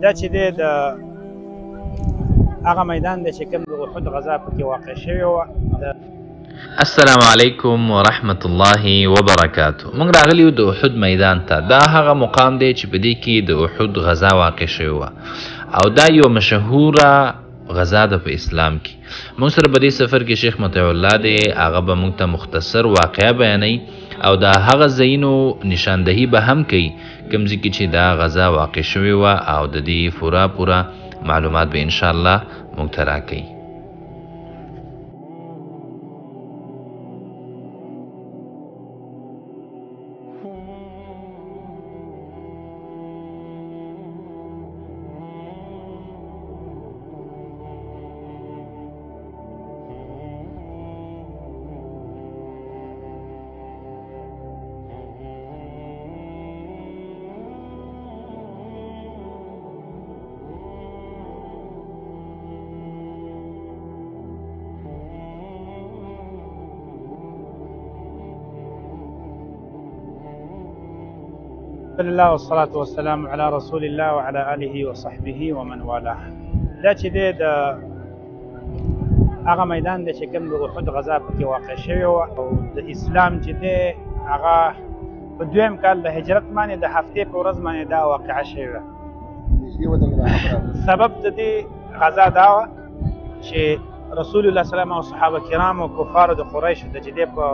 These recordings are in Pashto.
دا چې دی د هغه میدان دی چې کوم د احد غزا پکې واقع شوې وه. السلام علیکم ورحمت الله وبرکاتو. موږ راغلی یو د احد میدان ته. دا هغه مقام دی چې په دې کې د احد غزا واقع شوې وه او دا یو مشهوره غزا ده په اسلام کې. موږ سره په دې سفر کې شیخ مطیع الله دی، هغه به موږ ته مختصر واقعه بیانوي او دا هغه ځایونو نشاندهي به هم کوي کوم ځای کې چې دا غزا واقع شوې وه او د دې پوره معلومات به انشاءالله موږ ته راکوي. بسم الله والصلاة والسلام على رسول الله وعلى آله وصحبه ومن والاه. دا چې دی د هغه میدان دی چې کوم د احد غزا پکې واقع شوې وه او د اسلام چې دی هغه په دویم کال د هجرت باندې د هفتې په ورځ باندې دا واقعه شوې وه. سبب د دې غزا دا وه چې رسول الله صلی الله علیه وسلم او صحابه کرام او کفارو د قریشو ته چې دی په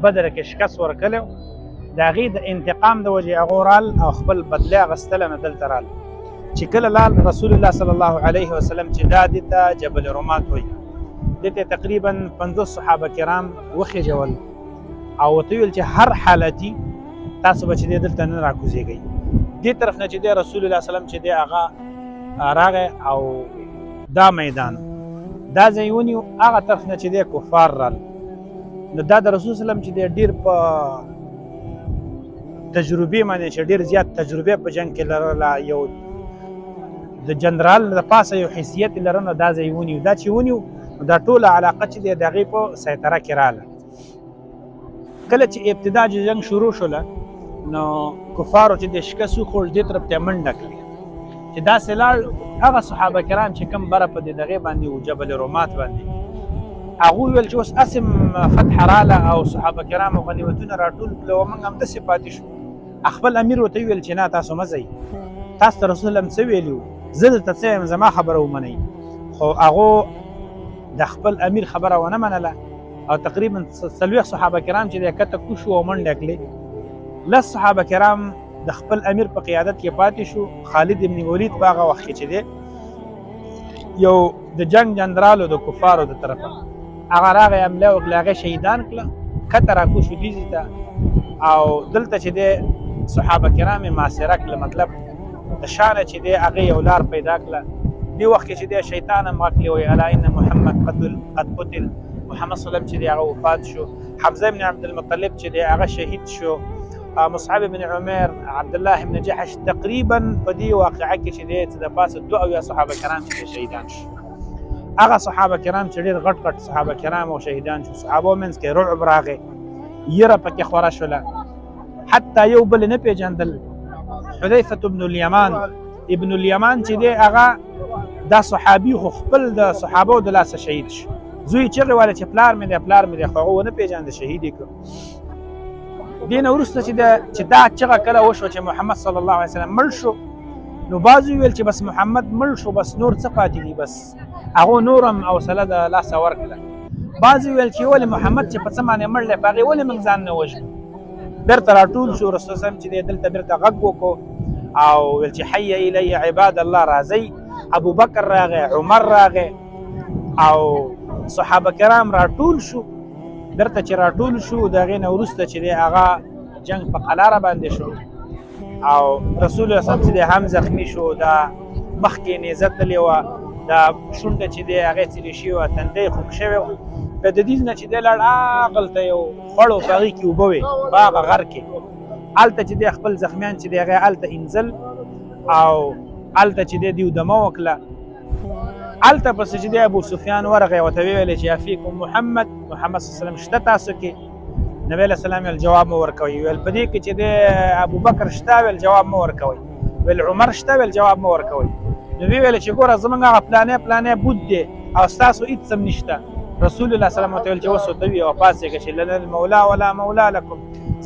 بدر کې شکست ورکړی د هغې د انتقام د وجې هغو رال او خپل بدله اخیستله نه دلته رال چې کله لال رسول الله صلی الله علیه وسلم چې دا دې ته جبل رمات وایي، دې ته تقریبا 50 صحابه کرام وخېژول او ورته ویل چې هر حالتي تاسو به چې دی دلته نه راکوزېږئ. دې طرف نه چې دی رسول الله صلی الله علیه وسلم چې دی هغه راغی او دا میدان دا ځای ونیو، هغه طرف نه چې دی کفار رال. نو دا د رسول صلی الله علیه وسلم چې دی ډېر په تجربې باندې چې ډېر زیات تجربه په جنګ کې لرله، یو د جنرال د پاسه یو حیثیت لرله، نو دا ځای ونیو. دا چې ونیو دا ټوله علاقه چې دی د هغې په سیطره کې راله. کله چې ابتدا جنګ شروع شوله نو کفارو چې د شکست وخوړ دې طرف ته منډه کړې چې داسې لاړ هغه صحابه کرام چې کوم بره په دغې باندې و جبل رومات باندې، هغوی ویل چې اوس اسم فتح راله او صحابه کرامو غنیمتونه راټول کړل او موږ همداسې پاتې شو. خپل امیر ورته وویل چې نه تاسو مه ځئ، تاسو ته رسول الله څه ویلي وو، زه درته څه یم، زما خبره ومنئ. خو هغو د خپل امیر خبره ونه منله او تقریبا 40 صحابه کرام چې دی کته کوز شو او منډه کړې. 10 صحابه کرام د خپل امیر په قیادت کې پاتې شو. خالد ابن ولید په هغه وخت کې چې دی یو د جنګ جنرالو د کفارو د طرفه هغه راغی حمله وکړه، هغې شهیدان کړه، کته راکوز شو دیزې ته او دلته چې دی صحابه کرام یې محاصره کړله، مطلب د شا نه چې دی هغې یو لار پیدا کړه. دې وخت کې چې دی شیطان هم غږ کړی وایي الا ان محمد قد قتل، محمد صلی الله علیه وسلم چې دی هغه وفات شو، حمزه بن عبدالمطلب چې دی هغه شهید شو، مصعب بن عمر، عبدالله بن جحش. تقریبا په دې واقعه کې چې دی د پاسه 2 صحابه کرام چې شهیدان شو. هغه صحابه کرام چې ډېر غټ غټ صحابه کرام او شهیدان شو، صحابو منځ کې رعب راغی، یره پکې خوره شوله، حتی یو بل نه پیژندل. حذیفه ابن الیمان چې دی هغه دا صحابي خو خپل د صحابو د لاسه شهید شو. زوی چغې واله چې پلار مې دی پلار مې دی، خو هغه ونه پیژانده، شهید یې کړ. دې نه وروسته چې دا چغه کله وشوه چې محمد صلی الله علیه وسلم مړ شو، نو بعضو ویل چې بس محمد مړ شو بس نور څه پاتې دي، بس هغو نور هم حوصله د لاسه ورکړه. بعضو ویل چې ولې محمد چې په څه باندې مړ دی په هغې ولې موږ ځان نه وژنو. بېرته راټول شو، رسول صلی چې دی دلته بېرته غږ وکړو او ویل چې حی الی عباد الله راځئ. ابو بکر راغی، عمر راغی او صحابه کرام راټول شو. بېرته چې راټول شو د هغې نه وروسته چې دی هغه جنګ په قلاره باندې شو او رسول الله صلی چې دی هم زخمی شو، دا مخکې نیزه تللې وه، دا شونډه چې دی هغې څیرې شوې وه، تندی خوږ شوی و. د ددیز نه چې دی لاړ هغلته یو خوړ و په هغې کې اوبه وې په هغه غر کې، هلته چې دی خپل زخمیان چې دی هغې هلته انځل او هلته چې دی دوی دمه وکړه. هلته پسې چې دی ابو سفیان ورغی ورته ویلې چې افیکم محمد صلی الله علیه وسلم شته تاسو کې؟ نبی علیه السلام ویل جواب مو ورکوئ. ویل په دې کې چې دی ابو بکر شته؟ ویل جواب مو ورکوئ. ویل عمر شته؟ ویل جواب مو ورکوئ. نو وی ویل چې ګوره زمونږ هغه پلانې بوت دی او ستاسو هېڅ هم نشته. رسول الله صلی الله علیه وسلم چې اوس ورته وي او پاڅېږه چې لنا المولا ولا مولا لکم،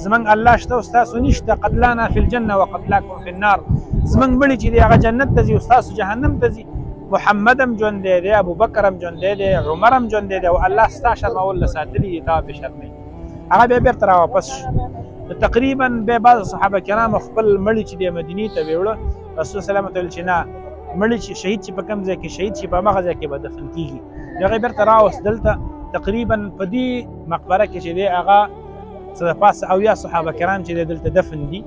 زمونږ الله شته او ستاسو نشته. قتلانا فی الجنه وقتلاکم فی النار، زمونږ مړي چې دی هغه جنت ته ځي او ستاسو جهنم ته ځي. محمد هم ژوندی دی، ابوبکر هم ژوندی دی، عمر هم ژوندی دی او الله ستا شرمول له ساتلي دي، تا پې شرموي. هغه بیا بېرته راواپس شو. تقریبا بیا بعض صحابه کرامو خپل مړي چې دی مدینې ته ویوړه. رسول صلی الله علیه وسلم ته ویل چې نه، مړي چې شهید چې په کوم ځای کې شهید شي په همغه ځای کې به دفن کېږي. هغه بېرته راوست دلته. تقریبا په دې مقبره کې چې دی هغه څه د پاسه 80 صحابه کرام چې دی دلته دفن دي.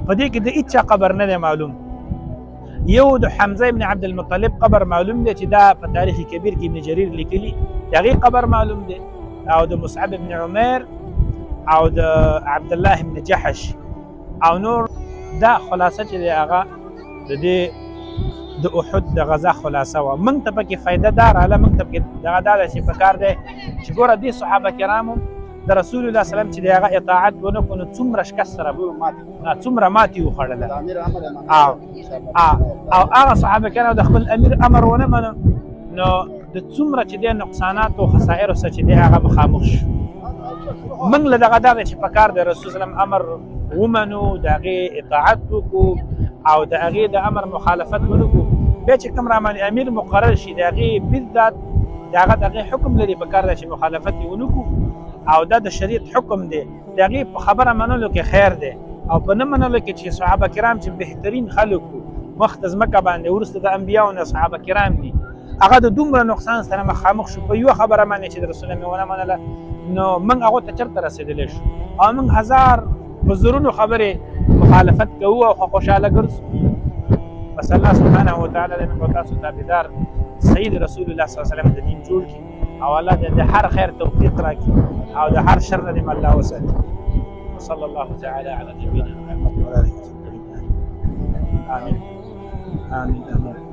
په دې کې د هېچا قبر نه دی معلوم. یو د حمزه ابن عبد المطلب قبر معلوم دی چې دا په تاریخ کبیر کې ابن جریر لیکلي، د هغې قبر معلوم دی، او د مصعب ابن عمیر او د عبد الله ابن جحش او نور. دا خلاصه چې دی هغه د دې د احد د غزا خلاصه وه. موږ ته پکې فایده دا راغله، موږ ته پکې دغه دا ده چې پکار دی چې ګوره دې صحابه کرامو د رسول الله صلی الله علیه وسلم چې د هغه اطاعت ونه کړو نو څومره شکست سره څومره ماتې وخوړله. او هغه صحابه کرامو د خپل امیر امر ونه منو نو د څومره چې د نقصانات او خسائر سره چې دی هغه مخامخ شو. موږ له دغه دا ده چې پکار دی رسول صلی الله علیه وسلم امر ومنو، د هغې اطاعت وکړو او د هغې د امر مخالفت ونه کړو. بیا چې کوم رامن امیر مقرر شي د هغې بالذات د هغه د هغې حکم لري، پکار دی چې مخالفت یې ونه کړو او دا د شریعت حکم دی. د هغې په خبره منلو کې خیر دی او په نه منلو کې چې صحابه کرام چې بهترین خلک وو مخ ته ځمکه باندې وروسته د انبیاو نه صحابه کرام دي، هغه د دومره نقصان سره مخامخ شو په یوه خبره باندې چې د رسول الله ونه منله نو موږ هغو ته چېرته رسېدلی شو. او موږ هزار په زرونو خبرې مخالفت کوو او خوشحاله ګرځو. بس الله سبحانه وتعالی دې موږ تاسو تابعدار سید رسول الله صلی الله علیه وسلم د دین جوړ کړي او الله دې د هر خیر توفیق راکړي او د هر شر نه دې الله وساتي. وصلى الله تعالى على نبينا محمد وعلى اله وصحبه اجمعين. آمين آمين آمين.